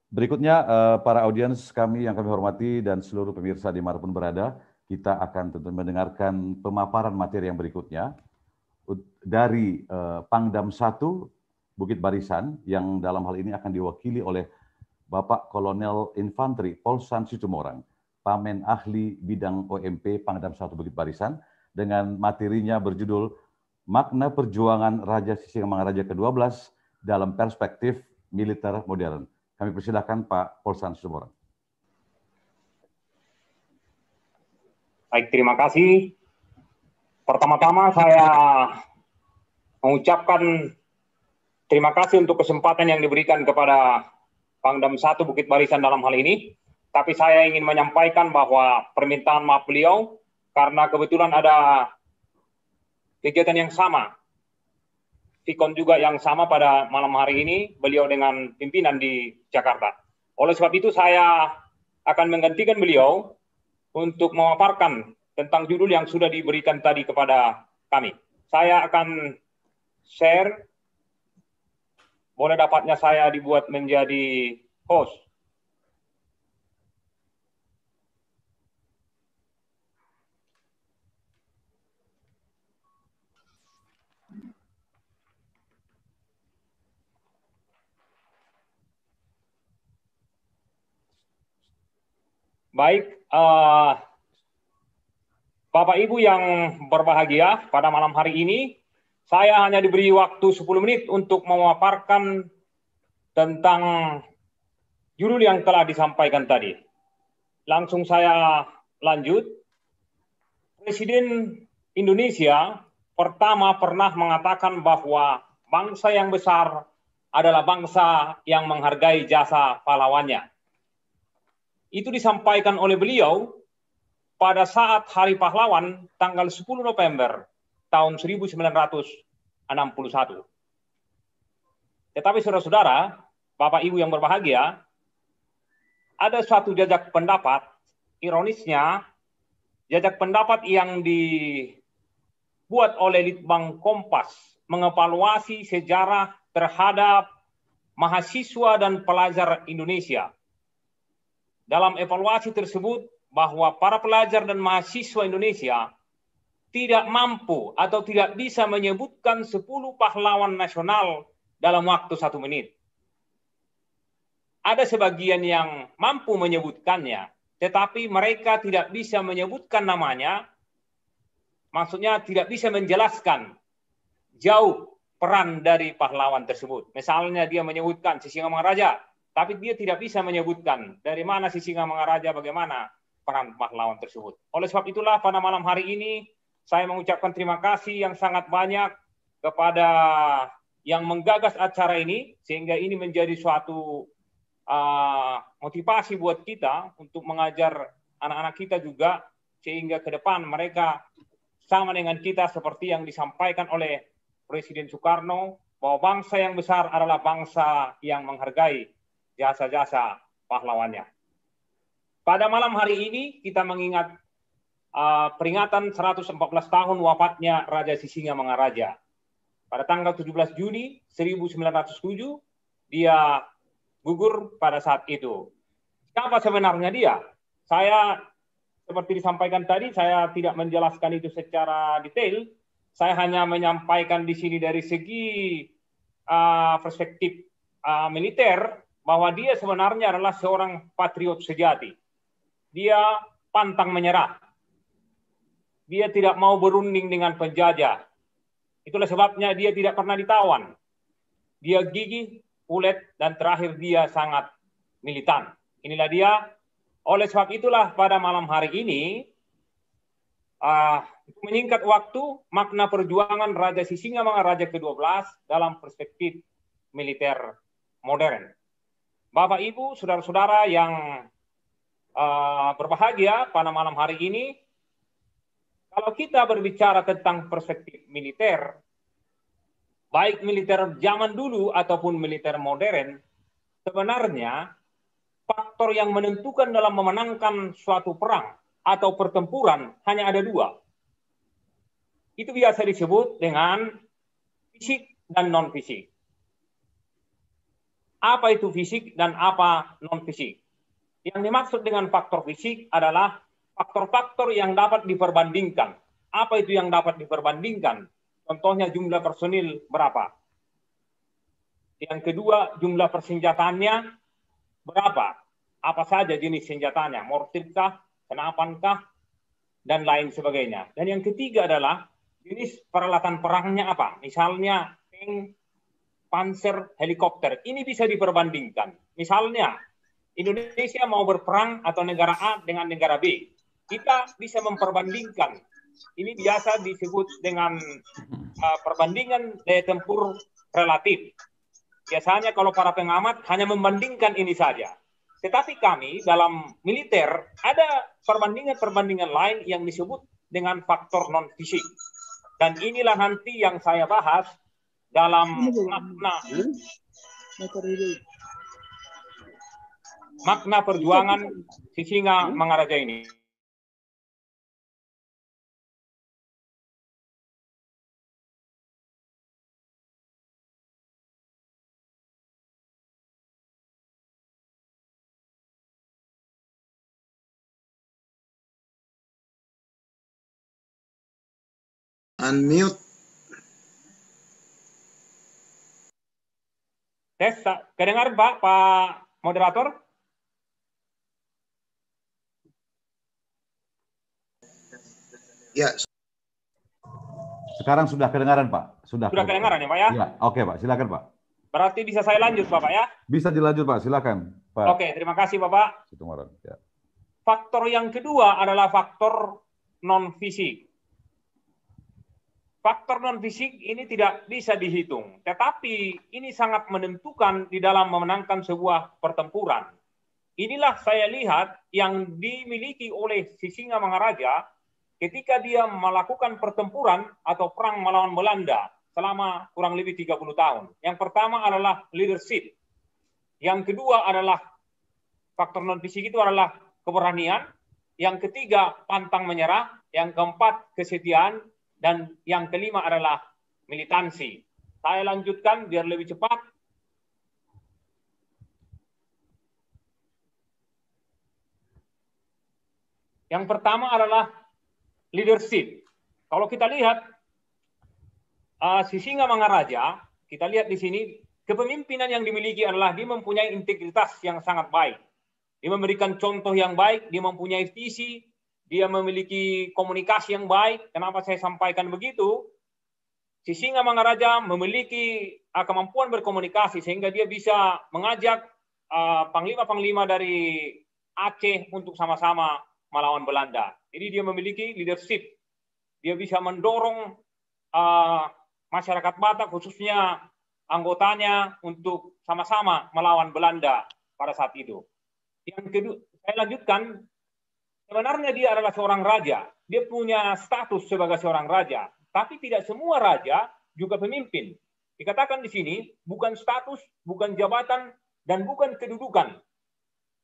Berikutnya, para audiens kami yang kami hormati dan seluruh pemirsa dimanapun berada, kita akan tentu mendengarkan pemaparan materi yang berikutnya dari Pangdam 1 Bukit Barisan, yang dalam hal ini akan diwakili oleh Bapak Kolonel Infanteri Polsan Situmorang, Pamen Ahli Bidang OMP Pangdam 1 Bukit Barisan, dengan materinya berjudul Makna Perjuangan Raja Sisingamangaraja ke-12 dalam Perspektif Militer Modern. Kami persilakan Pak Polsan Situmorang. Baik, terima kasih. Pertama-tama saya mengucapkan terima kasih untuk kesempatan yang diberikan kepada Pangdam 1 Bukit Barisan dalam hal ini. Tapi saya ingin menyampaikan bahwa permintaan maaf beliau karena kebetulan ada kegiatan yang sama, Vikon juga yang sama pada malam hari ini, beliau dengan pimpinan di Jakarta. Oleh sebab itu saya akan menggantikan beliau untuk memaparkan tentang judul yang sudah diberikan tadi kepada kami. Saya akan share, boleh dapatnya saya dibuat menjadi host. Baik, Bapak Ibu yang berbahagia, pada malam hari ini saya hanya diberi waktu 10 menit untuk memaparkan tentang judul yang telah disampaikan tadi. Langsung saya lanjut. Presiden Indonesia pertama pernah mengatakan bahwa bangsa yang besar adalah bangsa yang menghargai jasa pahlawannya. Itu disampaikan oleh beliau pada saat Hari Pahlawan tanggal 10 November tahun 1961. Tetapi saudara-saudara, Bapak Ibu yang berbahagia, ada suatu jajak pendapat, ironisnya, jajak pendapat yang dibuat oleh Litbang Kompas mengevaluasi sejarah terhadap mahasiswa dan pelajar Indonesia. Dalam evaluasi tersebut, bahwa para pelajar dan mahasiswa Indonesia tidak mampu atau tidak bisa menyebutkan 10 pahlawan nasional dalam waktu 1 menit. Ada sebagian yang mampu menyebutkannya, tetapi mereka tidak bisa menyebutkan namanya, maksudnya tidak bisa menjelaskan jauh peran dari pahlawan tersebut. Misalnya dia menyebutkan Sisingamangaraja, tapi dia tidak bisa menyebutkan dari mana Sisingamangaraja, bagaimana peran pahlawan tersebut. Oleh sebab itulah pada malam hari ini saya mengucapkan terima kasih yang sangat banyak kepada yang menggagas acara ini, sehingga ini menjadi suatu motivasi buat kita untuk mengajar anak-anak kita juga, sehingga ke depan mereka sama dengan kita seperti yang disampaikan oleh Presiden Soekarno, bahwa bangsa yang besar adalah bangsa yang menghargai jasa-jasa pahlawannya. Pada malam hari ini kita mengingat peringatan 114 tahun wafatnya Raja Sisingamangaraja. Pada tanggal 17 Juni 1907 dia gugur pada saat itu. Siapa sebenarnya dia? Saya seperti disampaikan tadi, saya tidak menjelaskan itu secara detail. Saya hanya menyampaikan di sini dari segi perspektif militer, bahwa dia sebenarnya adalah seorang patriot sejati. Dia pantang menyerah. Dia tidak mau berunding dengan penjajah. Itulah sebabnya dia tidak pernah ditawan. Dia gigih, ulet, dan terakhir dia sangat militan. Inilah dia. Oleh sebab itulah pada malam hari ini, menyingkat waktu, makna perjuangan Raja Sisingamangaraja ke-12 dalam perspektif militer modern. Bapak, Ibu, saudara-saudara yang berbahagia pada malam hari ini, kalau kita berbicara tentang perspektif militer, baik militer zaman dulu ataupun militer modern, sebenarnya faktor yang menentukan dalam memenangkan suatu perang atau pertempuran hanya ada 2. Itu biasa disebut dengan fisik dan non-fisik. Apa itu fisik dan apa non-fisik? Yang dimaksud dengan faktor fisik adalah faktor-faktor yang dapat diperbandingkan. Apa itu yang dapat diperbandingkan? Contohnya jumlah personil berapa? Yang kedua, jumlah persenjataannya berapa? Apa saja jenis senjatanya? Mortirkah, senapankah, dan lain sebagainya. Dan yang ketiga adalah jenis peralatan perangnya apa? Misalnya tank, panser, helikopter. Ini bisa diperbandingkan. Misalnya Indonesia mau berperang atau negara A dengan negara B. Kita bisa memperbandingkan. Ini biasa disebut dengan perbandingan daya tempur relatif. Biasanya kalau para pengamat hanya membandingkan ini saja. Tetapi kami dalam militer ada perbandingan-perbandingan lain yang disebut dengan faktor non-fisik. Dan inilah nanti yang saya bahas dalam makna perjuangan Sisinga Mangaraja ini. Unmute. Tes, kedengar Pak Moderator? Ya. Sekarang sudah kedengaran, Pak. Sudah kedengaran ya, Pak ya? Ya, oke, Pak. Silakan, Pak. Berarti bisa saya lanjut, Bapak ya? Bisa dilanjut, Pak. Silakan, Pak. Oke, terima kasih, Bapak. Ya. Faktor yang kedua adalah faktor non-fisik. Faktor non-fisik ini tidak bisa dihitung, tetapi ini sangat menentukan di dalam memenangkan sebuah pertempuran. Inilah saya lihat yang dimiliki oleh Sisinga Mangaraja ketika dia melakukan pertempuran atau perang melawan Belanda selama kurang lebih 30 tahun. Yang pertama adalah leadership. Yang kedua adalah faktor non-fisik itu adalah keberanian. Yang ketiga, pantang menyerah. Yang keempat, kesetiaan. Dan yang kelima adalah militansi. Saya lanjutkan biar lebih cepat. Yang pertama adalah leadership. Kalau kita lihat Sisinga Mangaraja, kita lihat di sini kepemimpinan yang dimiliki adalah dia mempunyai integritas yang sangat baik. Dia memberikan contoh yang baik, dia mempunyai visi, dia memiliki komunikasi yang baik. Kenapa saya sampaikan begitu? Sisinga Mangaraja memiliki kemampuan berkomunikasi sehingga dia bisa mengajak panglima-panglima dari Aceh untuk sama-sama melawan Belanda. Jadi dia memiliki leadership. Dia bisa mendorong masyarakat Batak khususnya anggotanya untuk sama-sama melawan Belanda pada saat itu. Yang kedua, saya lanjutkan. Sebenarnya dia adalah seorang raja. Dia punya status sebagai seorang raja. Tapi tidak semua raja juga pemimpin. Dikatakan di sini, bukan status, bukan jabatan, dan bukan kedudukan.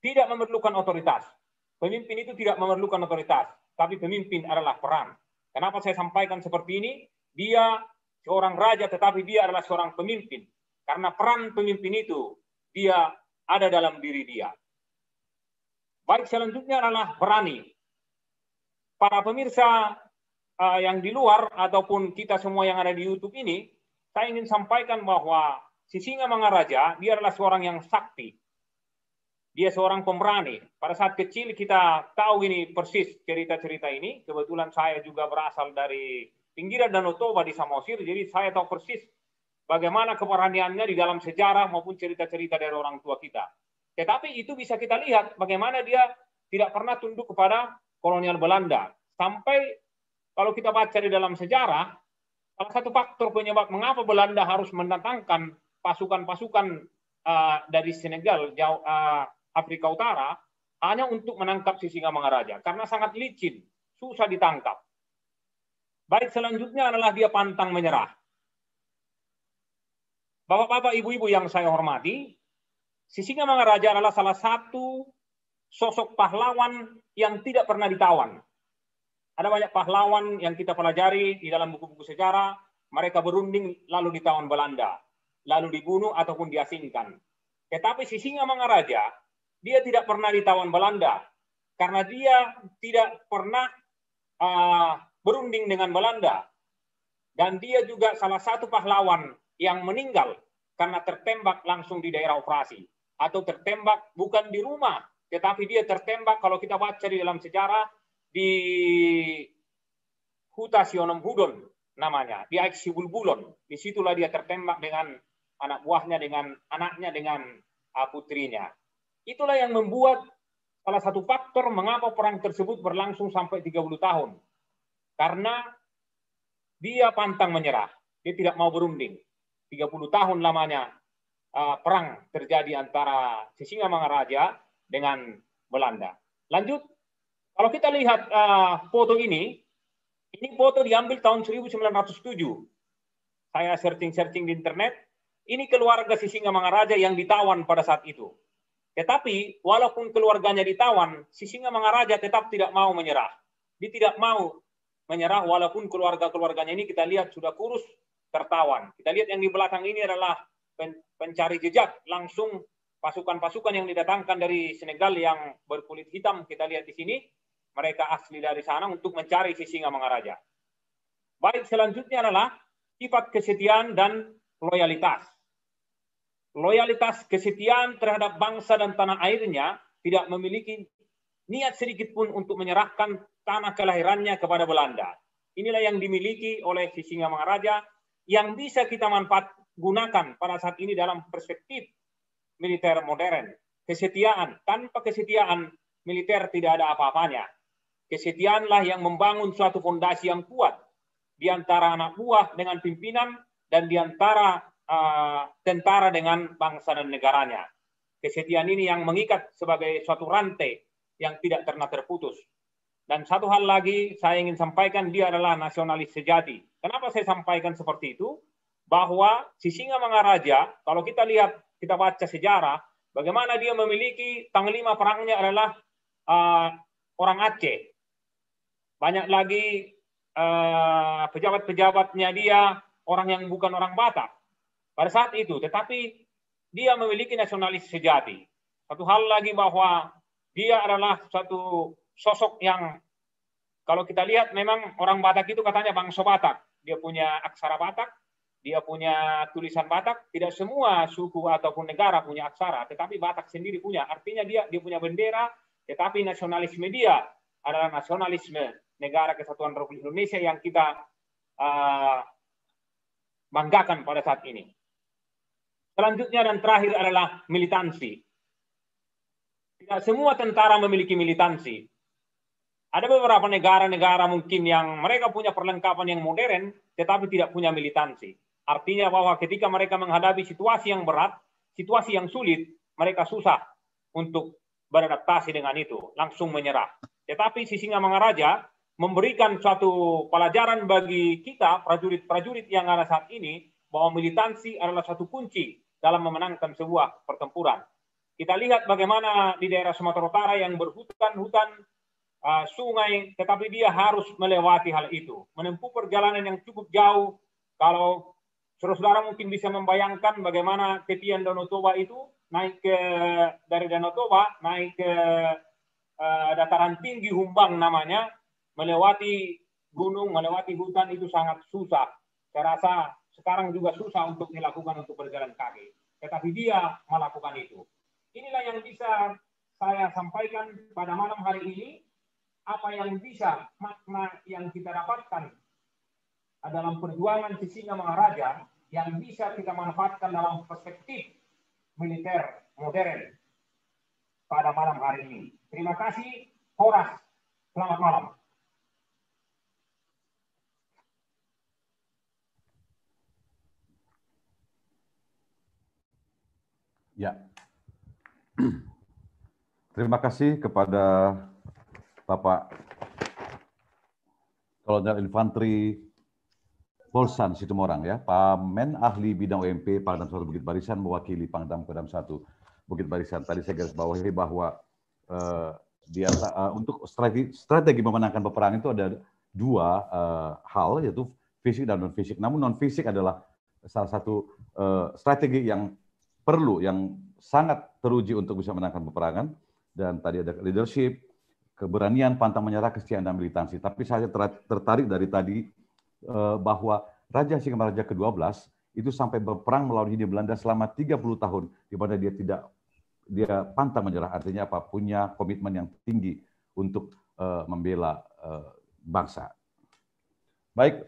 Tidak memerlukan otoritas. Pemimpin itu tidak memerlukan otoritas. Tapi pemimpin adalah peran. Kenapa saya sampaikan seperti ini? Dia seorang raja, tetapi dia adalah seorang pemimpin. Karena peran pemimpin itu, dia ada dalam diri dia. Baik, selanjutnya adalah berani. Para pemirsa yang di luar ataupun kita semua yang ada di YouTube ini, saya ingin sampaikan bahwa Sisinga Mangaraja, dia adalah seorang yang sakti. Dia seorang pemberani. Pada saat kecil kita tahu ini persis cerita-cerita ini. Kebetulan saya juga berasal dari pinggiran Danau Toba di Samosir, jadi saya tahu persis bagaimana keberaniannya di dalam sejarah maupun cerita-cerita dari orang tua kita. Tetapi itu bisa kita lihat bagaimana dia tidak pernah tunduk kepada kolonial Belanda. Sampai kalau kita baca di dalam sejarah, salah satu faktor penyebab mengapa Belanda harus mendatangkan pasukan-pasukan dari Senegal, Afrika Utara, hanya untuk menangkap Sisinga Mangaraja. Karena sangat licin, susah ditangkap. Baik, selanjutnya adalah dia pantang menyerah. Bapak-bapak, ibu-ibu yang saya hormati, Sisinga Mangaraja adalah salah satu sosok pahlawan yang tidak pernah ditawan. Ada banyak pahlawan yang kita pelajari di dalam buku-buku sejarah, mereka berunding lalu ditawan Belanda, lalu dibunuh ataupun diasingkan. Tetapi si Singamangaraja, dia tidak pernah ditawan Belanda karena dia tidak pernah berunding dengan Belanda. Dan dia juga salah satu pahlawan yang meninggal karena tertembak langsung di daerah operasi. Atau tertembak bukan di rumah, tetapi dia tertembak kalau kita baca di dalam sejarah di Huta Sionom Hudon namanya, di Aiksi Bulbulon. Disitulah dia tertembak dengan anak buahnya, dengan anaknya, dengan putrinya. Itulah yang membuat salah satu faktor mengapa perang tersebut berlangsung sampai 30 tahun. Karena dia pantang menyerah, dia tidak mau berunding. 30 tahun lamanya perang terjadi antara si Singamangaraja dengan Belanda. Lanjut, kalau kita lihat foto ini foto diambil tahun 1907. Saya searching di internet, ini keluarga si Singamangaraja yang ditawan pada saat itu. Tetapi walaupun keluarganya ditawan, si Singamangaraja tetap tidak mau menyerah. Dia tidak mau menyerah walaupun keluarga-keluarganya ini kita lihat sudah kurus, tertawan. Kita lihat yang di belakang ini adalah pencari jejak, langsung pasukan-pasukan yang didatangkan dari Senegal yang berkulit hitam. Kita lihat di sini, mereka asli dari sana untuk mencari si Singamangaraja. Baik, selanjutnya adalah sifat kesetiaan dan loyalitas. Loyalitas kesetiaan terhadap bangsa dan tanah airnya tidak memiliki niat sedikit pun untuk menyerahkan tanah kelahirannya kepada Belanda. Inilah yang dimiliki oleh si Singamangaraja yang bisa kita gunakan pada saat ini dalam perspektif militer modern. Kesetiaan, tanpa kesetiaan militer tidak ada apa-apanya. Kesetiaanlah yang membangun suatu fondasi yang kuat di antara anak buah dengan pimpinan dan di antara tentara dengan bangsa dan negaranya. Kesetiaan ini yang mengikat sebagai suatu rantai yang tidak pernah terputus. Dan satu hal lagi saya ingin sampaikan, dia adalah nasionalis sejati. Kenapa saya sampaikan seperti itu? Bahwa si Singamangaraja, kalau kita lihat, kita baca sejarah, bagaimana dia memiliki panglima perangnya adalah orang Aceh. Banyak lagi pejabat-pejabatnya dia orang yang bukan orang Batak pada saat itu. Tetapi dia memiliki nasionalis sejati. Satu hal lagi bahwa dia adalah satu sosok yang kalau kita lihat memang orang Batak itu katanya bangsa Batak. Dia punya aksara Batak, dia punya tulisan Batak. Tidak semua suku ataupun negara punya aksara, tetapi Batak sendiri punya. Artinya dia punya bendera, tetapi nasionalisme dia adalah nasionalisme Negara Kesatuan Republik Indonesia yang kita banggakan pada saat ini. Selanjutnya dan terakhir adalah militansi. Tidak semua tentara memiliki militansi. Ada beberapa negara-negara mungkin yang mereka punya perlengkapan yang modern, tetapi tidak punya militansi. Artinya bahwa ketika mereka menghadapi situasi yang berat, situasi yang sulit, mereka susah untuk beradaptasi dengan itu, langsung menyerah. Tetapi si Singamangaraja memberikan suatu pelajaran bagi kita, prajurit-prajurit yang ada saat ini, bahwa militansi adalah satu kunci dalam memenangkan sebuah pertempuran. Kita lihat bagaimana di daerah Sumatera Utara yang berhutan-hutan, sungai, tetapi dia harus melewati hal itu. Menempuh perjalanan yang cukup jauh. Kalau saudara-saudara mungkin bisa membayangkan bagaimana tepian Danau Toba itu, naik dari Danau Toba, naik ke dataran tinggi Humbang namanya, melewati gunung, melewati hutan itu sangat susah. Saya rasa sekarang juga susah untuk dilakukan untuk berjalan kaki. Tetapi dia melakukan itu. Inilah yang bisa saya sampaikan pada malam hari ini. Apa yang bisa, makna yang kita dapatkan dalam perjuangan si Singamangaraja yang bisa kita manfaatkan dalam perspektif militer modern pada malam hari ini. Terima kasih, Horas. Selamat malam. Ya. Terima kasih kepada Bapak Kolonel Infanteri Polsan Situmorang, ya, Pamen Ahli Bidang OMP Pangdam 1 Bukit Barisan mewakili Pangdam Kodam 1 Bukit Barisan. Tadi saya garis bawahi bahwa untuk strategi memenangkan peperangan itu ada dua hal, yaitu fisik dan non-fisik. Namun non-fisik adalah salah satu strategi yang perlu, yang sangat teruji untuk bisa menangkan peperangan, dan tadi ada leadership, keberanian, pantang menyerah, kesetiaan, dan militansi. Tapi saya tertarik dari tadi bahwa Raja Singamaraja ke-12 itu sampai berperang melawan Hindia Belanda selama 30 tahun, di mana dia pantang menyerah, artinya apa? Punya komitmen yang tinggi untuk membela bangsa. Baik,